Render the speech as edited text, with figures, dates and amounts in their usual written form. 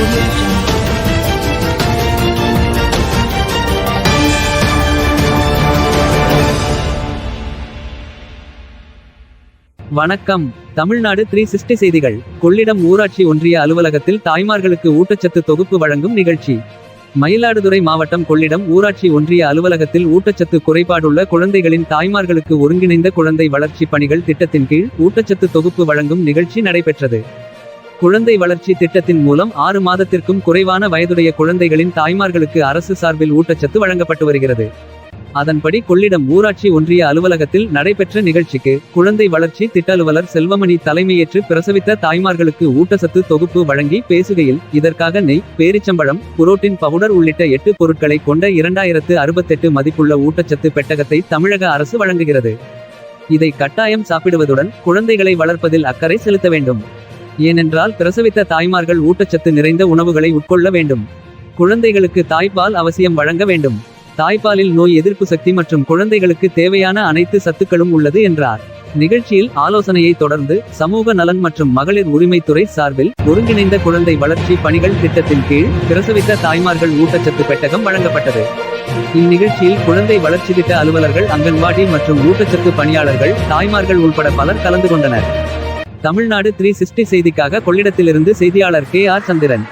Audio Jungle. வணக்கம். தமிழ்நாடு 360 செய்திகள். கொள்ளிடம் ஊராட்சி ஒன்றிய அலுவலகத்தில் தாய்மார்களுக்கு ஊட்டச்சத்து தொகுப்பு வழங்கும் நிகழ்ச்சி. மயிலாடுதுறை மாவட்டம் கொள்ளிடம் ஊராட்சி ஒன்றிய அலுவலகத்தில் ஊட்டச்சத்து குறைபாடுள்ள குழந்தைகளின் தாய்மார்களுக்கு ஒருங்கிணைந்த குழந்தை வளர்ச்சி பணிகள் திட்டத்தின் கீழ் ஊட்டச்சத்து தொகுப்பு வழங்கும் நிகழ்ச்சி நடைபெற்றது. குழந்தை வளர்ச்சி திட்டத்தின் மூலம் 6 மாதத்திற்கும் குறைவான வயதுடைய குழந்தைகளின் தாய்மார்களுக்கு அரசு சார்பில் ஊட்டச்சத்து வழங்கப்பட்டு வருகிறது. அதன்படி கொள்ளிடம் ஊராட்சி ஒன்றிய அலுவலகத்தில் நடைபெற்ற நிகழ்ச்சிக்கு குழந்தை வளர்ச்சி திட்ட அலுவலர் செல்வமணி தலைமையேற்று பிரசவித்த தாய்மார்களுக்கு ஊட்டச்சத்து தொகுப்பு வழங்கி பேசுகையில், இதற்காக நெய், பேரிச்சம்பழம், புரோட்டீன் பவுடர் உள்ளிட்ட 8 பொருட்களை கொண்ட 2068 மதிப்புள்ள ஊட்டச்சத்து பெட்டகத்தை தமிழக அரசு வழங்குகிறது. இதை கட்டாயம் சாப்பிடுவதுடன் குழந்தைகளை வளர்ப்பதில் அக்கறை செலுத்த வேண்டும். ஏனென்றால் பிரசவித்த தாய்மார்கள் ஊட்டச்சத்து நிறைந்த உணவுகளை உட்கொள்ள வேண்டும். குழந்தைகளுக்கு தாய்ப்பால் அவசியம் வழங்க வேண்டும். தாய்ப்பாலில் நோய் எதிர்ப்பு சக்தி மற்றும் குழந்தைகளுக்கு தேவையான அனைத்து சத்துக்களும் உள்ளது என்றார். நிகழ்ச்சியில் ஆலோசனையை தொடர்ந்து சமூக நலன் மற்றும் மகளிர் உரிமைத்துறை சார்பில் ஒருங்கிணைந்த குழந்தை வளர்ச்சி பணிகள் திட்டத்தின் கீழ் பிரசவித்த தாய்மார்கள் ஊட்டச்சத்து பெட்டகம் வழங்கப்பட்டது. இந்நிகழ்ச்சியில் குழந்தை வளர்ச்சி திட்ட அலுவலர்கள், அங்கன்வாடி மற்றும் ஊட்டச்சத்து பணியாளர்கள், தாய்மார்கள் உள்பட பலர் கலந்து கொண்டனர். தமிழ்நாடு 360 செய்திக்காக கொள்ளிடத்திலிருந்து செய்தியாளர் KR சந்திரன்.